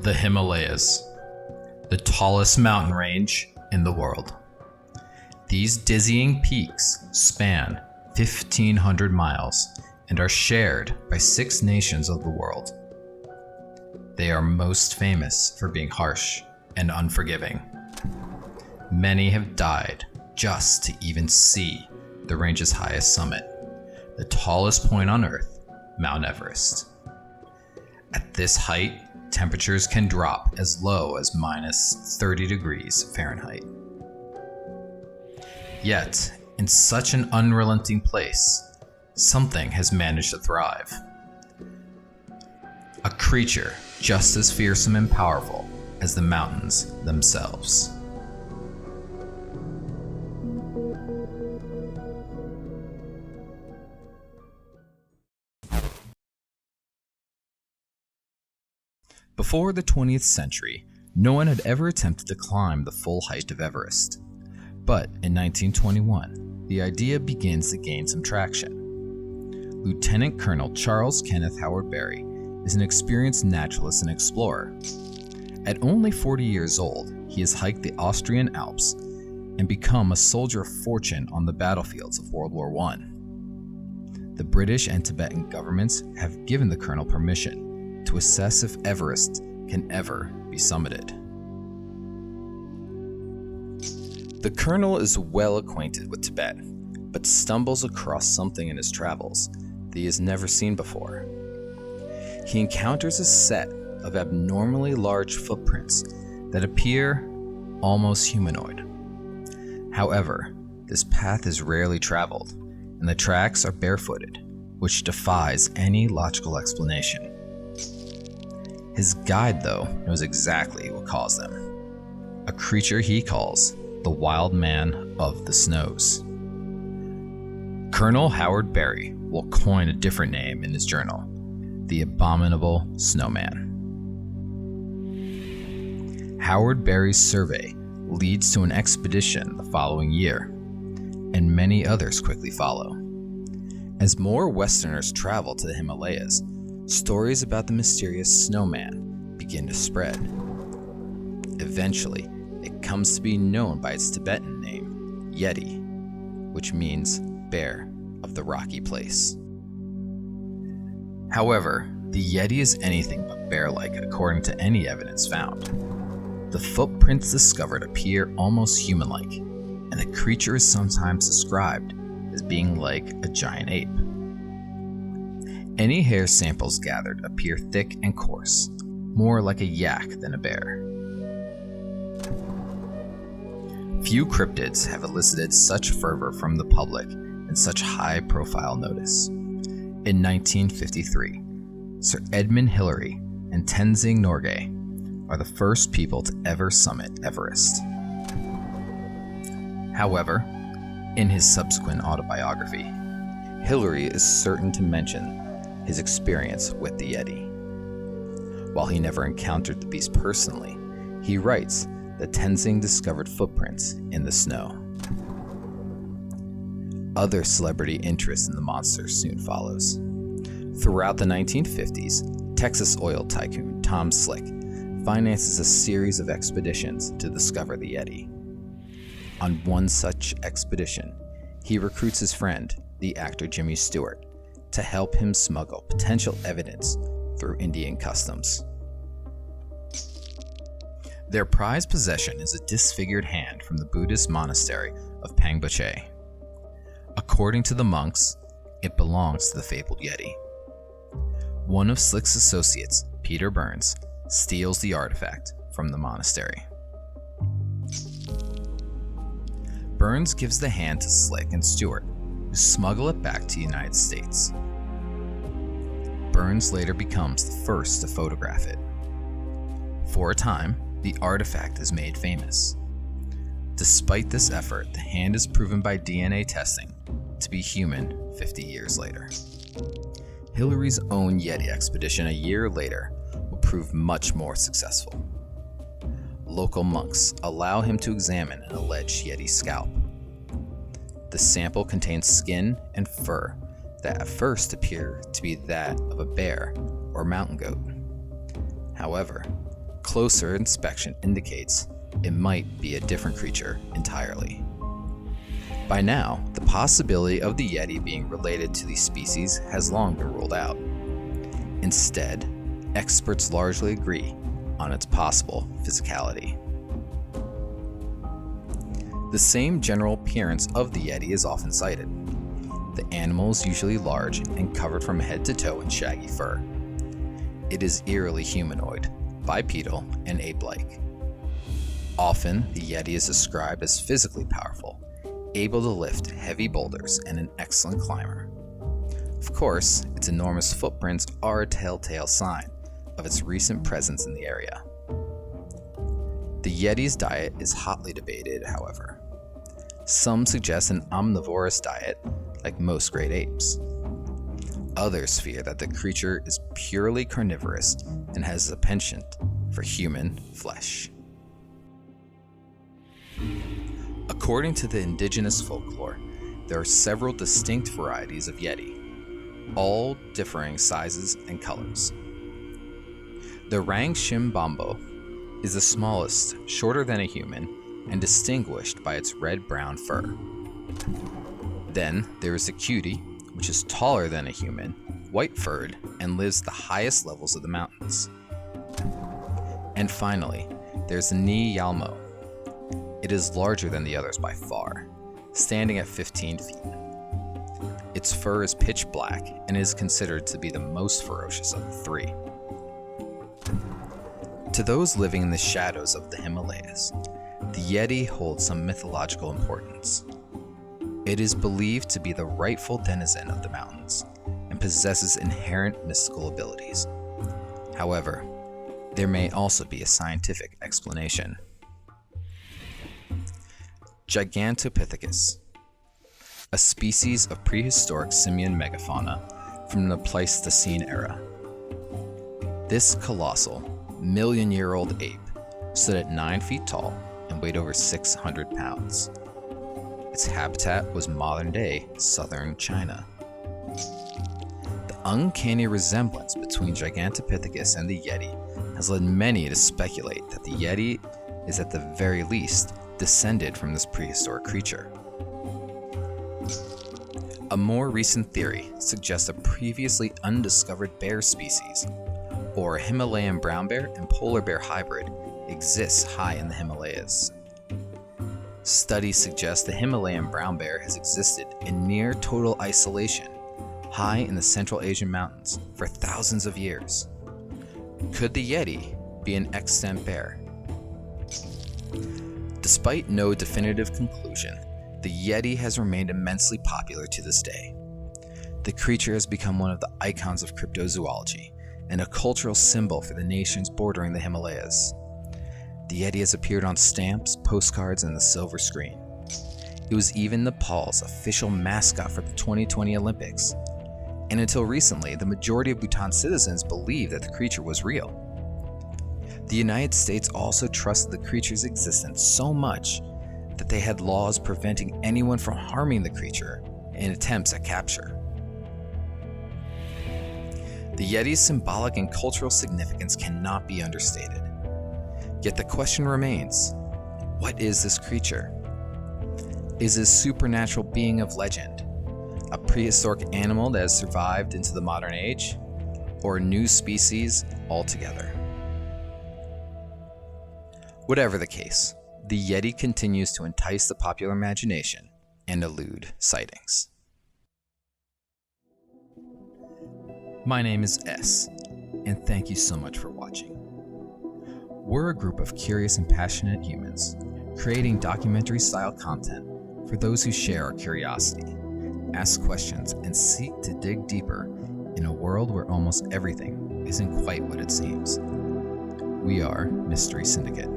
The Himalayas, the tallest mountain range in the world. These dizzying peaks span 1,500 miles and are shared by 6 nations of the world. They are most famous for being harsh and unforgiving. Many have died just to even see the range's highest summit, the tallest point on Earth, Mount Everest. At this height, temperatures can drop as low as minus 30 degrees Fahrenheit. Yet, in such an unrelenting place, something has managed to thrive. A creature just as fearsome and powerful as the mountains themselves. Before the 20th century, no one had ever attempted to climb the full height of Everest. But in 1921, the idea begins to gain some traction. Lieutenant Colonel Charles Kenneth Howard Berry is an experienced naturalist and explorer. At only 40 years old, he has hiked the Austrian Alps and become a soldier of fortune on the battlefields of World War I. The British and Tibetan governments have given the colonel permission to assess if Everest can ever be summited. The colonel is well acquainted with Tibet, but stumbles across something in his travels that he has never seen before. He encounters a set of abnormally large footprints that appear almost humanoid. However, this path is rarely traveled, and the tracks are barefooted, which defies any logical explanation. His guide, though, knows exactly what caused them. A creature he calls the Wild Man of the Snows. Colonel Howard Berry will coin a different name in his journal, the Abominable Snowman. Howard Berry's survey leads to an expedition the following year, and many others quickly follow. As more Westerners travel to the Himalayas, stories about the mysterious snowman begin to spread. Eventually, it comes to be known by its Tibetan name, Yeti, which means bear of the rocky place. However, the Yeti is anything but bear-like according to any evidence found. The footprints discovered appear almost human-like, and the creature is sometimes described as being like a giant ape. Any hair samples gathered appear thick and coarse, more like a yak than a bear. Few cryptids have elicited such fervor from the public and such high-profile notice. In 1953, Sir Edmund Hillary and Tenzing Norgay are the first people to ever summit Everest. However, in his subsequent autobiography, Hillary is certain to mention his experience with the Yeti. While he never encountered the beast personally, he writes that Tenzing discovered footprints in the snow. Other celebrity interest in the monster soon follows. Throughout the 1950s, Texas oil tycoon Tom Slick finances a series of expeditions to discover the Yeti. On one such expedition, he recruits his friend, the actor Jimmy Stewart, to help him smuggle potential evidence through Indian customs. Their prized possession is a disfigured hand from the Buddhist monastery of Pangboche. According to the monks, it belongs to the fabled Yeti. One of Slick's associates, Peter Burns, steals the artifact from the monastery. Burns gives the hand to Slick and Stewart, who smuggle it back to the United States. Burns later becomes the first to photograph it. For a time, the artifact is made famous. Despite this effort, the hand is proven by DNA testing to be human 50 years later. Hillary's own Yeti expedition a year later will prove much more successful. Local monks allow him to examine an alleged Yeti scalp. The sample contains skin and fur that at first appear to be that of a bear or mountain goat. However, closer inspection indicates it might be a different creature entirely. By now, the possibility of the Yeti being related to these species has long been ruled out. Instead, experts largely agree on its possible physicality. The same general appearance of the Yeti is often cited. The animal is usually large and covered from head to toe in shaggy fur. It is eerily humanoid, bipedal, and ape-like. Often, the Yeti is described as physically powerful, able to lift heavy boulders, and an excellent climber. Of course, its enormous footprints are a telltale sign of its recent presence in the area. The Yeti's diet is hotly debated, however. Some suggest an omnivorous diet, like most great apes. Others fear that the creature is purely carnivorous and has a penchant for human flesh. According to the indigenous folklore, there are several distinct varieties of Yeti, all differing sizes and colors. The Rangshimbombo is the smallest, shorter than a human, and distinguished by its red-brown fur. Then there is the Cutie, which is taller than a human, white-furred, and lives at the highest levels of the mountains. And finally, there's the Ni Yalmo. It is larger than the others by far, standing at 15 feet. Its fur is pitch black and is considered to be the most ferocious of the three. To those living in the shadows of the Himalayas, the Yeti holds some mythological importance. It is believed to be the rightful denizen of the mountains and possesses inherent mystical abilities. However, there may also be a scientific explanation. Gigantopithecus, a species of prehistoric simian megafauna from the Pleistocene era. This colossal, million-year-old ape stood at 9 feet tall and weighed over 600 pounds. Its habitat was modern-day southern China. The uncanny resemblance between Gigantopithecus and the Yeti has led many to speculate that the Yeti is at the very least descended from this prehistoric creature. A more recent theory suggests a previously undiscovered bear species, or a Himalayan brown bear and polar bear hybrid, exists high in the Himalayas. Studies suggest the Himalayan brown bear has existed in near total isolation, high in the Central Asian mountains, for thousands of years. Could the Yeti be an extant bear? Despite no definitive conclusion, the Yeti has remained immensely popular to this day. The creature has become one of the icons of cryptozoology and a cultural symbol for the nations bordering the Himalayas. The Yeti has appeared on stamps, postcards, and the silver screen. It was even Nepal's official mascot for the 2020 Olympics. And until recently, the majority of Bhutan citizens believed that the creature was real. The United States also trusted the creature's existence so much that they had laws preventing anyone from harming the creature in attempts at capture. The Yeti's symbolic and cultural significance cannot be understated. Yet the question remains, what is this creature? Is this supernatural being of legend a prehistoric animal that has survived into the modern age, or a new species altogether? Whatever the case, the Yeti continues to entice the popular imagination and elude sightings. My name is S, and thank you so much for watching. We're a group of curious and passionate humans, creating documentary-style content for those who share our curiosity, ask questions, and seek to dig deeper in a world where almost everything isn't quite what it seems. We are Mystery Syndicate.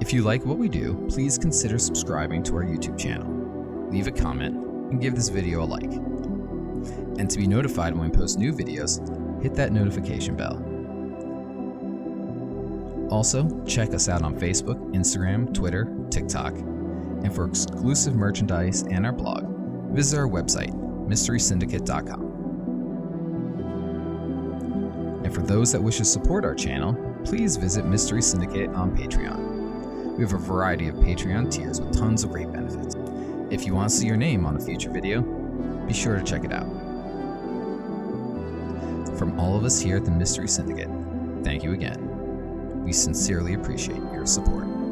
If you like what we do, please consider subscribing to our YouTube channel, leave a comment, and give this video a like. And to be notified when we post new videos, hit that notification bell. Also, check us out on Facebook, Instagram, Twitter, TikTok, and for exclusive merchandise and our blog, visit our website, mysterysyndicate.com. And for those that wish to support our channel, please visit Mystery Syndicate on Patreon. We have a variety of Patreon tiers with tons of great benefits. If you want to see your name on a future video, be sure to check it out. From all of us here at the Mystery Syndicate, thank you again. We sincerely appreciate your support.